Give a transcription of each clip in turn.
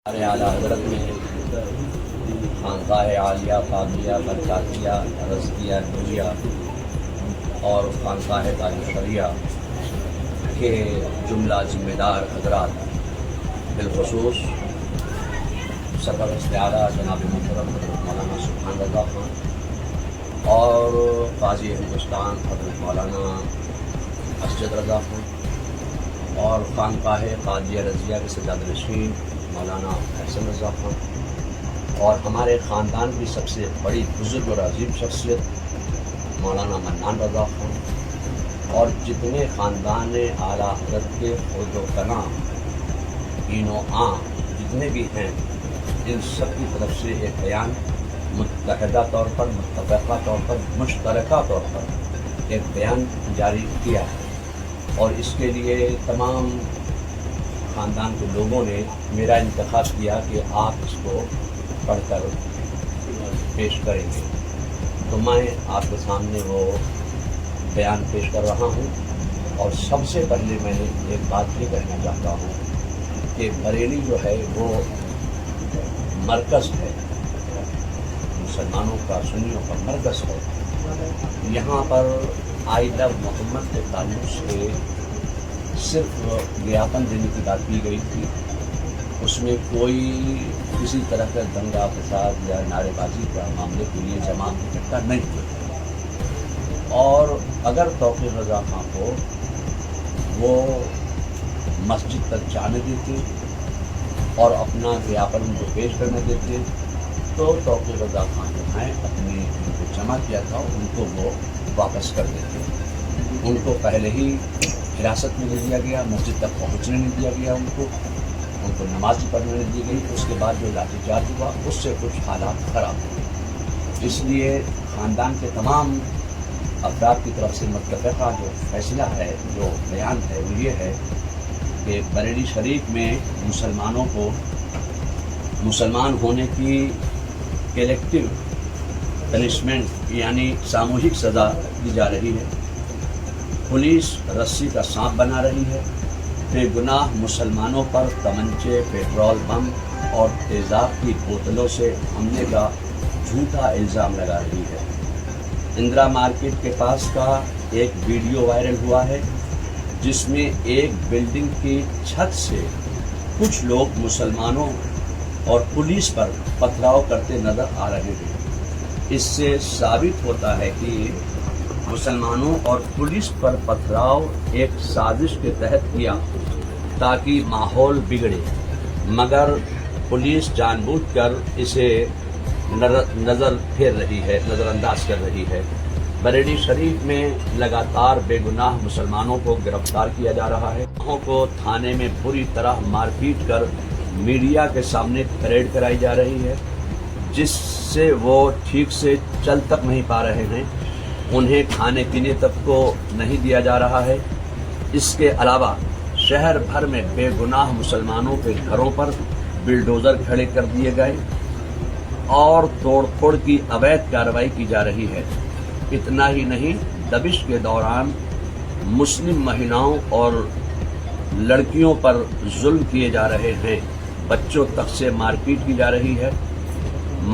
ہمارے اعلیٰ حضرت نے خانقاہ عالیہ قادریہ برکاتیہ رضویہ نوریہ اور خانقاہ قاری شریعہ کے جملہ ذمہ دار حضرات بالخصوص سرپرست اعلیٰ جناب محترم حضرت مولانا سبحان رضا خان اور قاضی ہندوستان حضرت مولانا اسجد رضا خان اور خانقاہ قادریہ رضویہ کے سجادہ نشین مولانا احسن رضا خان اور ہمارے خاندان کی سب سے بڑی بزرگ اور عظیم شخصیت مولانا منان رضا خان اور جتنے خاندان اعلیٰ حضرت کے خود و کنا این و آن جتنے بھی ہیں ان سب کی طرف سے ایک بیان متحدہ طور پر متفقہ طور پر مشترکہ طور پر ایک بیان جاری کیا ہے اور اس کے لیے تمام خاندان کے لوگوں نے میرا انتخاب کیا کہ آپ اس کو پڑھ کر پیش کریں گے، تو میں آپ کے سامنے وہ بیان پیش کر رہا ہوں۔ اور سب سے پہلے میں ایک بات یہ کہنا چاہتا ہوں کہ بریلی جو ہے وہ مرکز ہے، مسلمانوں کا سنیوں کا مرکز ہے۔ یہاں پر آئی لو محمد کے تعلق سے صرف گیاپن دینے کی بات کی گئی تھی، اس میں کوئی کسی طرح کا دنگا فساد یا نعرے بازی کا معاملے کے لیے جماعت اکٹھا نہیں ہوئی، اور اگر توقیر رضا خان کو وہ مسجد تک جانے دیتے اور اپنا گیاپن ان کو پیش کرنے دیتے تو توقیر رضا خان جو ہیں اپنے ان کو جمع کیا تھا ان کو وہ واپس کر دیتے۔ ان کو پہلے ہی حراست میں لے لیا گیا، مسجد تک پہنچنے نہیں دیا گیا، ان کو نماز پڑھنے نہیں دی گئی۔ اس کے بعد جو لاٹھی چارج ہوا اس سے کچھ حالات خراب ہوئے، اس لیے خاندان کے تمام افراد کی طرف سے متفقہ جو فیصلہ ہے، جو بیان ہے وہ یہ ہے کہ بریلی شریف میں مسلمانوں کو مسلمان ہونے کی کلیکٹیو پنشمنٹ یعنی ساموہک سزا دی جا رہی ہے۔ پولیس رسی کا سانپ بنا رہی ہے، بے گناہ مسلمانوں پر تمنچے، پیٹرول بم اور تیزاب کی بوتلوں سے حملے کا جھوٹا الزام لگا رہی ہے۔ اندرا مارکیٹ کے پاس کا ایک ویڈیو وائرل ہوا ہے جس میں ایک بلڈنگ کی چھت سے کچھ لوگ مسلمانوں اور پولیس پر پتھراؤ کرتے نظر آ رہے ہیں۔ اس سے ثابت ہوتا ہے کہ مسلمانوں اور پولیس پر پتھراؤ ایک سازش کے تحت کیا تاکہ ماحول بگڑے، مگر پولیس جان بوجھ کر اسے نظر پھیر رہی ہے، نظر انداز کر رہی ہے۔ بریلی شریف میں لگاتار بے گناہ مسلمانوں کو گرفتار کیا جا رہا ہے، انہوں کو تھانے میں بری طرح مار پیٹ کر میڈیا کے سامنے پریڈ کرائی جا رہی ہے، جس سے وہ ٹھیک سے چل تک نہیں پا رہے ہیں، انہیں کھانے پینے تک کو نہیں دیا جا رہا ہے۔ اس کے علاوہ شہر بھر میں بے گناہ مسلمانوں کے گھروں پر بلڈوزر کھڑے کر دیے گئے اور توڑ پھوڑ کی اویدھ کارروائی کی جا رہی ہے۔ اتنا ہی نہیں، دبش کے دوران مسلم مہیلاؤں اور لڑکیوں پر ظلم کیے جا رہے ہیں، بچوں تک سے مار پیٹ کی جا رہی ہے۔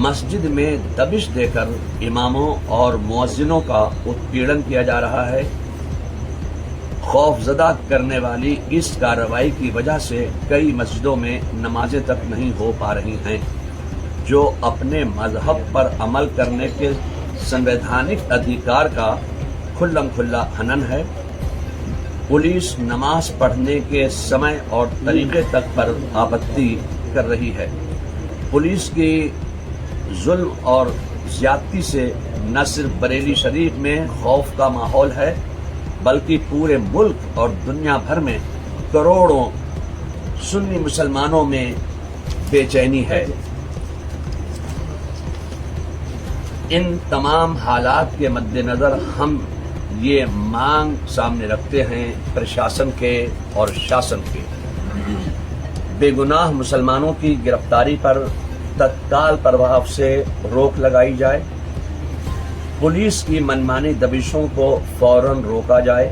مسجد میں دبش دے کر اماموں اور مؤذنوں کا اتپیڑن کیا جا رہا ہے۔ خوف زدہ کرنے والی اس کارروائی کی وجہ سے کئی مسجدوں میں نمازیں تک نہیں ہو پا رہی ہیں، جو اپنے مذہب پر عمل کرنے کے سنویدھانک ادھیکار کا کھلم کھلا ہنن ہے۔ پولیس نماز پڑھنے کے سمے اور طریقے تک پر آپتی کر رہی ہے۔ پولیس کی ظلم اور زیادتی سے نہ صرف بریلی شریف میں خوف کا ماحول ہے بلکہ پورے ملک اور دنیا بھر میں کروڑوں سنی مسلمانوں میں بے چینی ہے۔ ان تمام حالات کے مد نظر ہم یہ مانگ سامنے رکھتے ہیں پرشاسن کے اور شاسن کے، بے گناہ مسلمانوں کی گرفتاری پر تتکال پربھاؤ سے روک لگائی جائے، پولیس کی منمانی دبشوں کو فوراً روکا جائے،